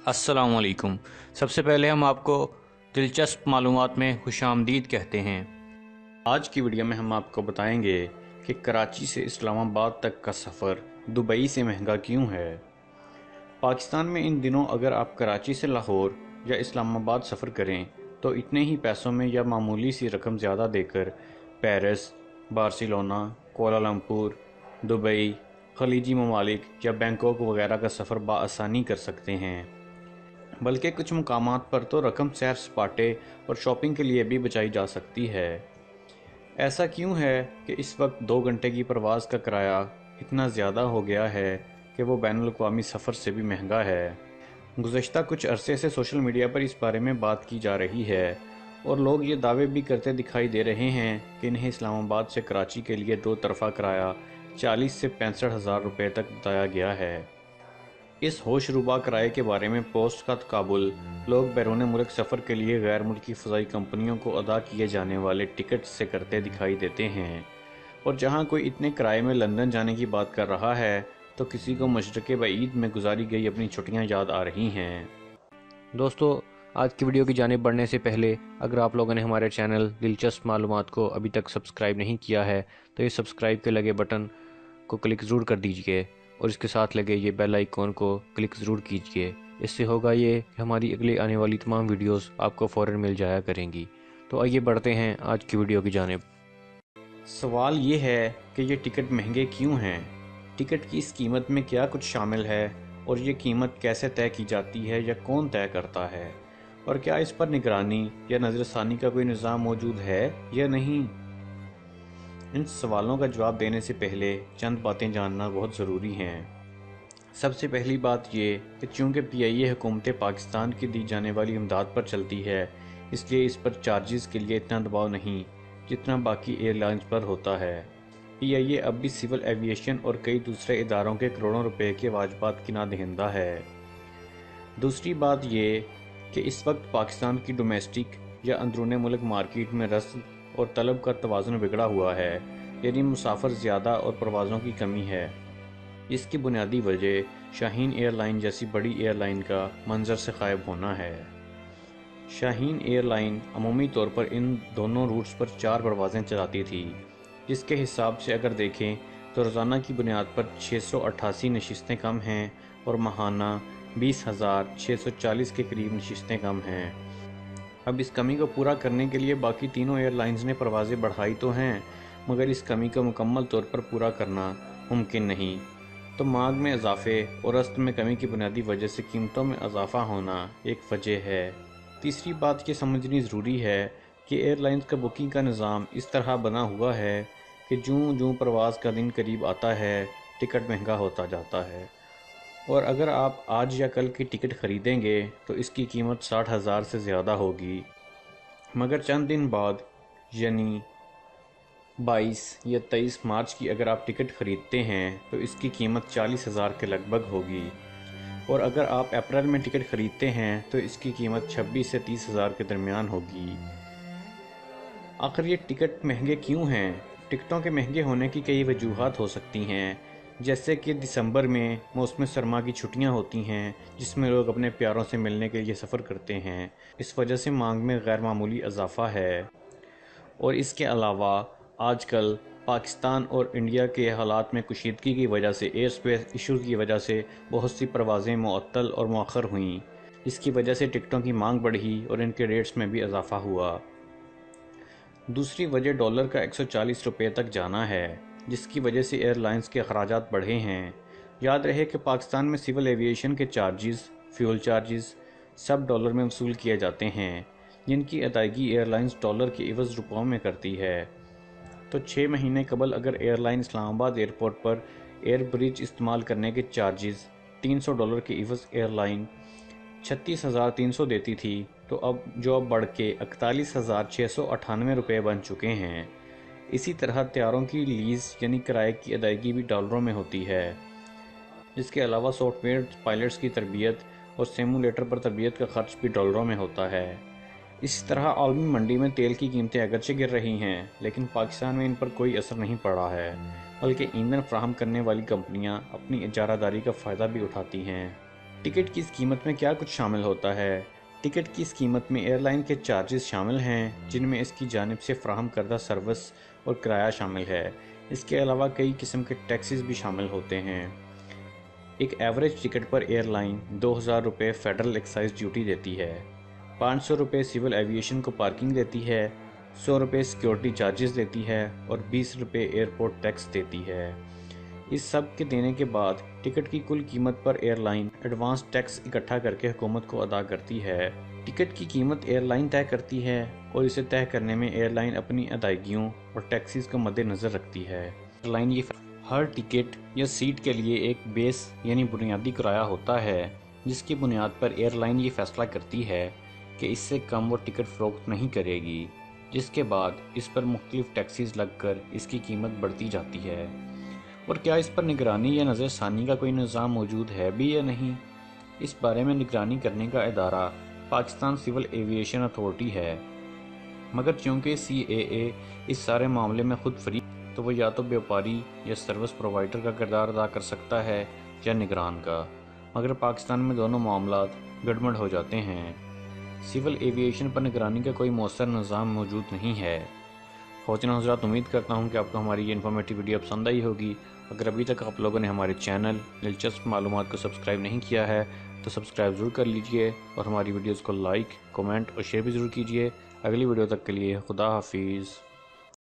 अस्सलाम वालेकुम। सबसे पहले हम आपको दिलचस्प मालूमात में खुशामदीद कहते हैं। आज की वीडियो में हम आपको बताएंगे कि कराची से इस्लामाबाद तक का सफ़र दुबई से महंगा क्यों है। पाकिस्तान में इन दिनों अगर आप कराची से लाहौर या इस्लामाबाद सफ़र करें तो इतने ही पैसों में या मामूली सी रकम ज़्यादा देकर पेरिस, बार्सिलोना, कोलालमपुर, दुबई, खलीजी ममालिक या बैंकॉक वगैरह का सफ़र बआसानी कर सकते हैं। बल्कि कुछ मुकामात पर तो रकम सैर सपाटे और शॉपिंग के लिए भी बचाई जा सकती है। ऐसा क्यों है कि इस वक्त 2 घंटे की परवाज़ का किराया इतना ज़्यादा हो गया है कि वो बैनुल अक़वामी सफ़र से भी महंगा है। गुज़श्ता कुछ अरसे से सोशल मीडिया पर इस बारे में बात की जा रही है और लोग ये दावे भी करते दिखाई दे रहे हैं कि इन्हें इस्लामाबाद से कराची के लिए 2 तरफ़ा किराया 40 से 65 हज़ार रुपये तक बताया गया है। इस होशरुबा किराए के बारे में पोस्ट का तकाबुल लोग बैरून मुल्क सफ़र के लिए गैर मुल्की फ़ज़ाई कंपनियों को अदा किए जाने वाले टिकट से करते दिखाई देते हैं। और जहां कोई इतने किराए में लंदन जाने की बात कर रहा है तो किसी को मशरक़ बईद में गुजारी गई अपनी छुट्टियां याद आ रही हैं। दोस्तों, आज की वीडियो की जानिब बढ़ने से पहले अगर आप लोगों ने हमारे चैनल दिलचस्प मालूमात को अभी तक सब्सक्राइब नहीं किया है तो ये सब्सक्राइब के लगे बटन को क्लिक ज़रूर कर दीजिए और इसके साथ लगे ये बेल आइकॉन को क्लिक ज़रूर कीजिए। इससे होगा ये कि हमारी अगली आने वाली तमाम वीडियोस आपको फ़ौरन मिल जाया करेंगी। तो आइए बढ़ते हैं आज की वीडियो की जानिब। सवाल ये है कि ये टिकट महंगे क्यों हैं, टिकट की इस कीमत में क्या कुछ शामिल है और ये कीमत कैसे तय की जाती है या कौन तय करता है, और क्या इस पर निगरानी या नज़रसानी का कोई निज़ाम मौजूद है या नहीं। इन सवालों का जवाब देने से पहले चंद बातें जानना बहुत ज़रूरी हैं। सबसे पहली बात ये कि चूँकि PIA हुकूमत पाकिस्तान की दी जाने वाली इमदाद पर चलती है, इसलिए इस पर चार्जेस के लिए इतना दबाव नहीं जितना बाकी एयरलाइंस पर होता है। PIA अब भी सिविल एविएशन और कई दूसरे इदारों के करोड़ों रुपए के वाजबात की नादहिंदा है। दूसरी बात ये कि इस वक्त पाकिस्तान की डोमेस्टिक या अंदरूनी मुल्क मार्केट में रस्म और तलब का तवाज़ुन बिगड़ा हुआ है, यानी मुसाफिर ज़्यादा और परवाज़ों की कमी है। इसकी बुनियादी वजह शाहीन एयरलाइन जैसी बड़ी एयरलाइन का मंजर से गायब होना है। शाहीन एयरलाइन अमूमी तौर पर इन दोनों रूट्स पर 4 परवाज़ें चलाती थी, जिसके हिसाब से अगर देखें तो रोज़ाना की बुनियाद पर 688 नशिस्तें कम हैं और माहाना 20,640 के करीब नशिस्तें कम हैं। अब इस कमी को पूरा करने के लिए बाकी तीनों एयरलाइंस ने परवाज़ें बढ़ाई तो हैं, मगर इस कमी को मुकम्मल तौर पर पूरा करना मुमकिन नहीं। तो मांग में इजाफे और रस्त में कमी की बुनियादी वजह से कीमतों में इजाफा होना एक वजह है। तीसरी बात ये समझनी ज़रूरी है कि एयरलाइंस का बुकिंग का निज़ाम इस तरह बना हुआ है कि जूँ जूँ परवाज़ का दिन करीब आता है टिकट महंगा होता जाता है, और अगर आप आज या कल की टिकट ख़रीदेंगे तो इसकी कीमत 60,000 से ज़्यादा होगी, मगर चंद दिन बाद यानी 22 या 23 मार्च की अगर आप टिकट ख़रीदते हैं तो इसकी कीमत 40,000 के लगभग होगी, और अगर आप अप्रैल में टिकट ख़रीदते हैं तो इसकी कीमत 26 से 30,000 के दरमियान होगी। आखिर ये टिकट महंगे क्यों हैं? टिकटों के महंगे होने की कई वजूहात हो सकती हैं, जैसे कि दिसंबर में मौसम सरमा की छुट्टियां होती हैं जिसमें लोग अपने प्यारों से मिलने के लिए सफ़र करते हैं, इस वजह से मांग में गैर मामूली इजाफा है। और इसके अलावा आजकल पाकिस्तान और इंडिया के हालात में कुशीदगी की वजह से एयर स्पेस इशूज़ की वजह से बहुत सी परवाज़ें मुअत्तल और मौखर हुईं, इसकी वजह से टिकटों की मांग बढ़ी और इनके रेट्स में भी इजाफा हुआ। दूसरी वजह डॉलर का 140 रुपये तक जाना है, जिसकी वजह से एयरलाइंस के अखराजात बढ़े हैं। याद रहे कि पाकिस्तान में सिविल एविएशन के चार्जेस, फ्यूल चार्जेस सब डॉलर में वसूल किए जाते हैं, जिनकी अदायगी एयरलाइंस डॉलर के इवज़ रुपयों में करती है। तो 6 महीने कबल अगर एयरलाइन इस्लामाबाद एयरपोर्ट पर एयर ब्रिज इस्तेमाल करने के चार्जेस $300 के इवज़ एयरलाइन 36,300 देती थी, तो अब बढ़ के 41,698 रुपये बन चुके हैं। इसी तरह तैयारों की लीज़ यानी किराए की अदायगी भी डॉलरों में होती है। इसके अलावा सॉफ्टवेयर पायलट्स की तरबियत और सिमुलेटर पर तरबियत का खर्च भी डॉलरों में होता है। इसी तरह आलमी मंडी में तेल की कीमतें अगरचे गिर रही हैं, लेकिन पाकिस्तान में इन पर कोई असर नहीं पड़ा है, बल्कि ईंधन फराहम करने वाली कंपनियां अपनी इजारादारी का फ़ायदा भी उठाती हैं। ٹکٹ کی اس قیمت میں کیا کچھ شامل ہوتا ہے؟ ٹکٹ کی اس قیمت میں ایئر لائن کے چارجز شامل ہیں، جن میں اس کی جانب سے فراہم کردہ سروس اور کرایہ شامل ہے۔ اس کے علاوہ کئی قسم کے ٹیکسز بھی شامل ہوتے ہیں۔ ایک ایوریج ٹکٹ پر ایئر لائن 2000 روپے فیڈرل ایکسائز ڈیوٹی دیتی ہے، 500 روپے سول ایویشن کو پارکنگ دیتی ہے، 100 روپے سیکیورٹی چارجز دیتی ہے اور 20 روپے ایئرپورٹ ٹیکس دیتی ہے۔ اس سب کے دینے کے بعد ٹکٹ کی کل قیمت پر ایئر لائن ایڈوانس ٹیکس اکٹھا کر کے حکومت کو ادا کرتی ہے۔ ٹکٹ کی قیمت ایئر لائن طے کرتی ہے اور اسے طے کرنے میں ایئر لائن اپنی ادائیگیوں اور ٹیکسز کو مد نظر رکھتی ہے۔ ایئر لائن ہر ٹکٹ یا سیٹ کے لیے ایک بیس یعنی بنیادی کرایہ ہوتا ہے، جس کی بنیاد پر ایئر لائن یہ فیصلہ کرتی ہے کہ اس سے کم وہ ٹکٹ فروخت نہیں کرے گی، جس کے بعد اس پر مختلف ٹیکسز لگ کر اس کی قیمت بڑھتی جاتی ہے۔ اور کیا اس پر نگرانی یا نظر ثانی کا کوئی نظام موجود ہے بھی یا نہیں؟ اس بارے میں نگرانی کرنے کا ادارہ پاکستان سول ایویشن اتھارٹی ہے، مگر چونکہ CAA اس سارے معاملے میں خود فریق تو وہ یا تو بیوپاری یا سروس پرووائیڈر کا کردار ادا کر سکتا ہے یا نگران کا، مگر پاکستان میں دونوں معاملات گڑبڑ ہو جاتے ہیں۔ سول ایویشن پر نگرانی کا کوئی مؤثر نظام موجود نہیں ہے۔ خواتین حضرات، امید کرتا ہوں کہ آپ کو ہماری یہ انفارمیٹیو ویڈیو پسند آئی ہوگی۔ اگر ابھی تک آپ لوگوں نے ہمارے چینل دلچسپ معلومات کو سبسکرائب نہیں کیا ہے تو سبسکرائب ضرور کر لیجئے اور ہماری ویڈیوز کو لائک، کومنٹ اور شیئر بھی ضرور کیجئے۔ اگلی ویڈیو تک کے لیے خدا حافظ۔